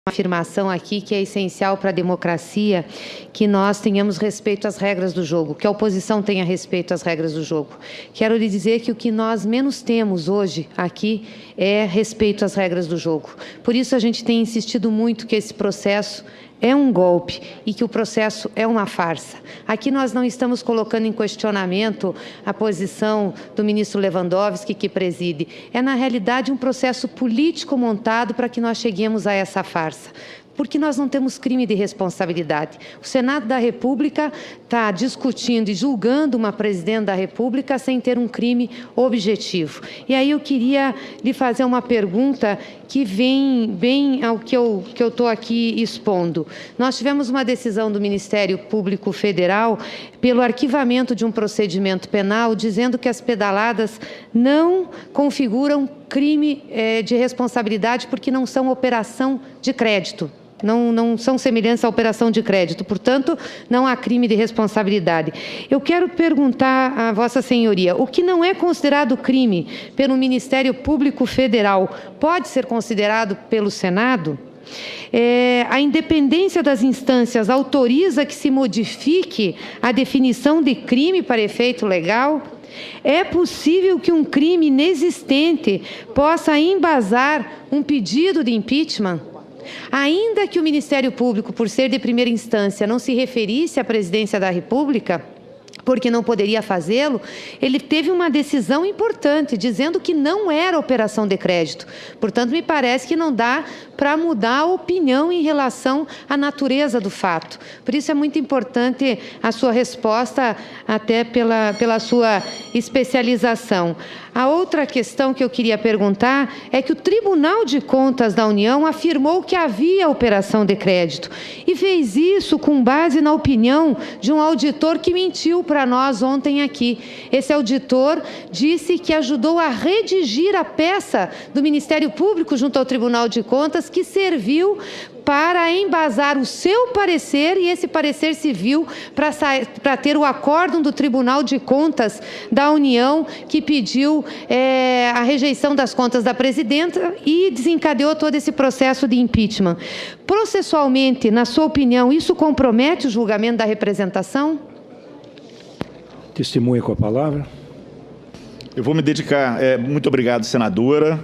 afirmação aqui que é essencial para a democracia, que nós tenhamos respeito às regras do jogo, que a oposição tenha respeito às regras do jogo. Quero lhe dizer que o que nós menos temos hoje aqui é respeito às regras do jogo. Por isso a gente tem insistido muito que esse processo é um golpe e que o processo é uma farsa. Aqui nós não estamos colocando em questionamento a posição do ministro Lewandowski, que preside. É, na realidade, um processo político montado para que nós cheguemos a essa farsa. Porque nós não temos crime de responsabilidade. O Senado da República está discutindo e julgando uma presidente da República sem ter um crime objetivo. E aí eu queria lhe fazer uma pergunta que vem bem ao que eu estou aqui expondo. Nós tivemos uma decisão do Ministério Público Federal pelo arquivamento de um procedimento penal dizendo que as pedaladas não configuram crime de responsabilidade porque não são operação de crédito. Não são semelhantes à operação de crédito, portanto, não há crime de responsabilidade. Eu quero perguntar a Vossa Senhoria, o que não é considerado crime pelo Ministério Público Federal pode ser considerado pelo Senado? A independência das instâncias autoriza que se modifique a definição de crime para efeito legal? É possível que um crime inexistente possa embasar um pedido de impeachment? Ainda que o Ministério Público, por ser de primeira instância, não se referisse à presidência da República, porque não poderia fazê-lo, ele teve uma decisão importante, dizendo que não era operação de crédito. Portanto, me parece que não dá para mudar a opinião em relação à natureza do fato. Por isso é muito importante a sua resposta, até pela sua especialização. A outra questão que eu queria perguntar é que o Tribunal de Contas da União afirmou que havia operação de crédito e fez isso com base na opinião de um auditor que mentiu para nós ontem aqui. Esse auditor disse que ajudou a redigir a peça do Ministério Público junto ao Tribunal de Contas, que serviu para embasar o seu parecer, e esse parecer serviu para ter o acórdão do Tribunal de Contas da União, que pediu a rejeição das contas da presidenta e desencadeou todo esse processo de impeachment. Processualmente, na sua opinião, isso compromete o julgamento da representação? Testemunha com a palavra. Eu vou me dedicar, muito obrigado, senadora,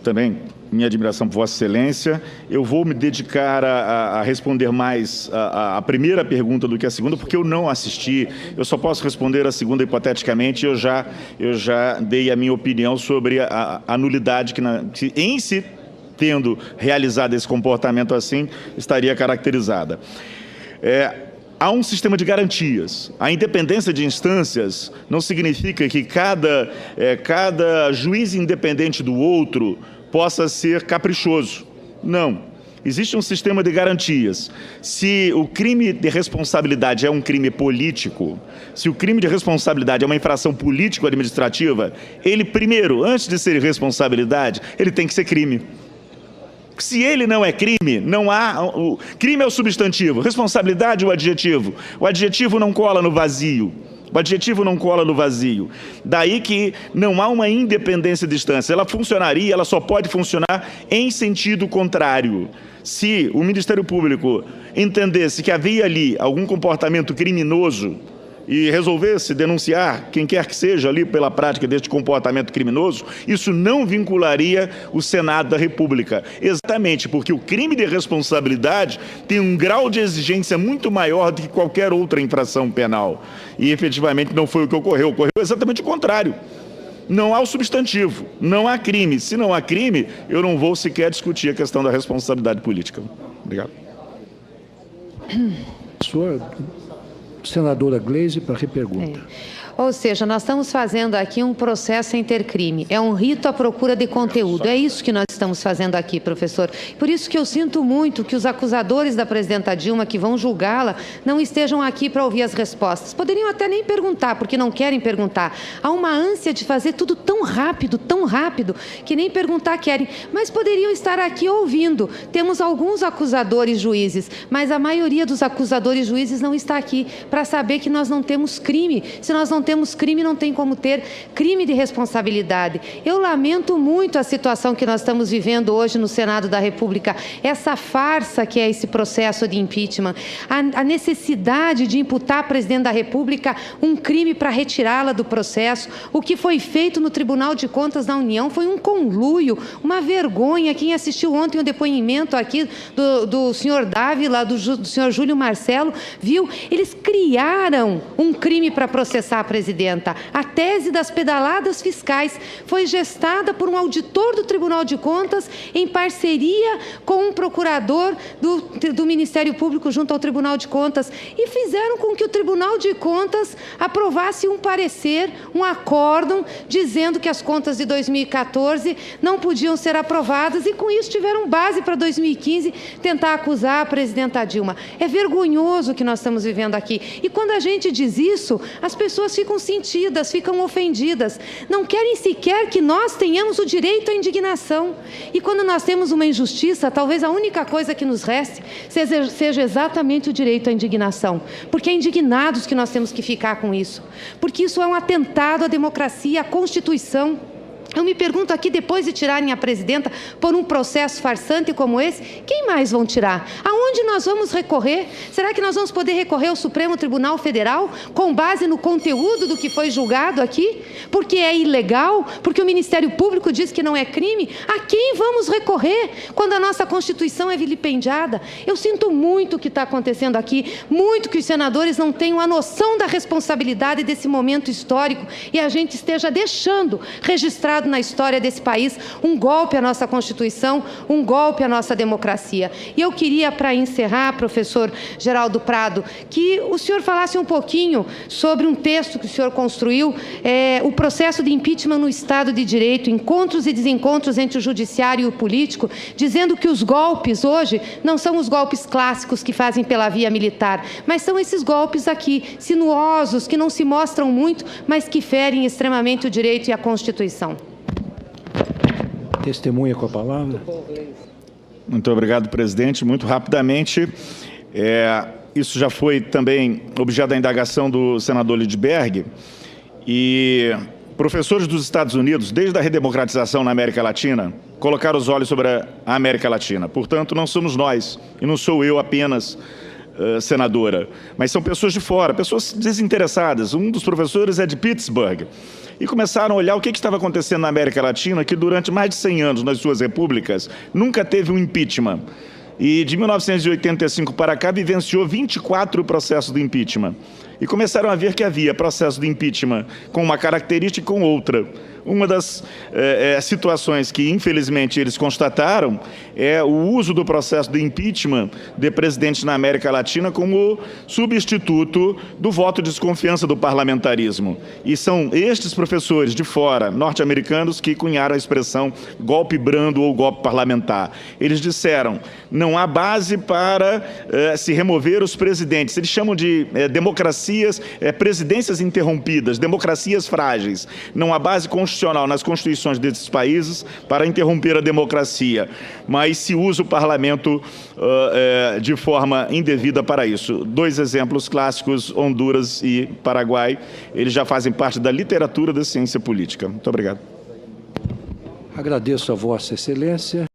também minha admiração por Vossa Excelência. Eu vou me dedicar a responder mais a primeira pergunta do que a segunda, porque eu não assisti. Eu só posso responder a segunda hipoteticamente. Eu já dei a minha opinião sobre a nulidade que em se tendo realizado esse comportamento assim, estaria caracterizada. Há um sistema de garantias. A independência de instâncias não significa que cada juiz independente do outro possa ser caprichoso. Não. Existe um sistema de garantias. Se o crime de responsabilidade é um crime político, se o crime de responsabilidade é uma infração político-administrativa, ele primeiro, antes de ser responsabilidade, ele tem que ser crime. Se ele não é crime, não há... O crime é o substantivo, responsabilidade é o adjetivo. O adjetivo não cola no vazio. O adjetivo não cola no vazio. Daí que não há uma independência de instância. Ela funcionaria, ela só pode funcionar em sentido contrário. Se o Ministério Público entendesse que havia ali algum comportamento criminoso e resolvesse denunciar quem quer que seja ali pela prática deste comportamento criminoso, isso não vincularia o Senado da República. Exatamente porque o crime de responsabilidade tem um grau de exigência muito maior do que qualquer outra infração penal. E efetivamente não foi o que ocorreu. Ocorreu exatamente o contrário. Não há o substantivo, não há crime. Se não há crime, eu não vou sequer discutir a questão da responsabilidade política. Obrigado. Senadora Gleisi, para a repergunta. Ou seja, nós estamos fazendo aqui um processo sem ter crime. É um rito à procura de conteúdo. É isso que nós estamos fazendo aqui, professor. Por isso que eu sinto muito que os acusadores da presidenta Dilma, que vão julgá-la, não estejam aqui para ouvir as respostas. Poderiam até nem perguntar, porque não querem perguntar. Há uma ânsia de fazer tudo tão rápido, que nem perguntar querem. Mas poderiam estar aqui ouvindo. Temos alguns acusadores juízes, mas a maioria dos acusadores juízes não está aqui para saber que nós não temos crime. Se nós não temos temos crime, não tem como ter crime de responsabilidade. Eu lamento muito a situação que nós estamos vivendo hoje no Senado da República, essa farsa que é esse processo de impeachment, a necessidade de imputar à presidente da República um crime para retirá-la do processo. O que foi feito no Tribunal de Contas da União foi um conluio, uma vergonha. Quem assistiu ontem o depoimento aqui do senhor Dávila, do senhor Júlio Marcelo, viu? Eles criaram um crime para processar a presidenta. A tese das pedaladas fiscais foi gestada por um auditor do Tribunal de Contas em parceria com um procurador do Ministério Público junto ao Tribunal de Contas e fizeram com que o Tribunal de Contas aprovasse um parecer, um acórdão, dizendo que as contas de 2014 não podiam ser aprovadas e, com isso, tiveram base para 2015 tentar acusar a presidenta Dilma. É vergonhoso o que nós estamos vivendo aqui. E quando a gente diz isso, as pessoas ficam sentidas, ficam ofendidas. Não querem sequer que nós tenhamos o direito à indignação. E quando nós temos uma injustiça, talvez a única coisa que nos reste seja exatamente o direito à indignação. Porque é indignados que nós temos que ficar com isso. Porque isso é um atentado à democracia, à Constituição. Eu me pergunto aqui, depois de tirarem a presidenta por um processo farsante como esse, quem mais vão tirar? Aonde nós vamos recorrer? Será que nós vamos poder recorrer ao Supremo Tribunal Federal com base no conteúdo do que foi julgado aqui? Porque é ilegal? Porque o Ministério Público diz que não é crime? A quem vamos recorrer quando a nossa Constituição é vilipendiada? Eu sinto muito o que está acontecendo aqui, muito que os senadores não tenham a noção da responsabilidade desse momento histórico e a gente esteja deixando registrado na história desse país um golpe à nossa Constituição, um golpe à nossa democracia. E eu queria, para encerrar, professor Geraldo Prado, que o senhor falasse um pouquinho sobre um texto que o senhor construiu, o processo de impeachment no Estado de Direito, encontros e desencontros entre o judiciário e o político, dizendo que os golpes hoje não são os golpes clássicos que fazem pela via militar, mas são esses golpes aqui, sinuosos, que não se mostram muito, mas que ferem extremamente o direito e a Constituição. Testemunha com a palavra. Muito obrigado, presidente. Muito rapidamente, isso já foi também objeto da indagação do senador Lindbergh, e professores dos Estados Unidos, desde a redemocratização na América Latina, colocaram os olhos sobre a América Latina. Portanto, não somos nós, e não sou eu apenas, senadora, mas são pessoas de fora, pessoas desinteressadas. Um dos professores é de Pittsburgh, e começaram a olhar o que estava acontecendo na América Latina, que durante mais de 100 anos, nas suas repúblicas, nunca teve um impeachment. E de 1985 para cá, vivenciou 24 processos de impeachment. E começaram a ver que havia processo de impeachment com uma característica e com outra. Uma das situações que, infelizmente, eles constataram é o uso do processo de impeachment de presidentes na América Latina como substituto do voto de desconfiança do parlamentarismo. E são estes professores de fora, norte-americanos, que cunharam a expressão golpe brando ou golpe parlamentar. Eles disseram, não há base para se remover os presidentes. Eles chamam de democracias, presidências interrompidas, democracias frágeis. Não há base constitucional nas constituições desses países para interromper a democracia, mas se usa o parlamento de forma indevida para isso. Dois exemplos clássicos, Honduras e Paraguai, eles já fazem parte da literatura da ciência política. Muito obrigado. Agradeço a Vossa Excelência.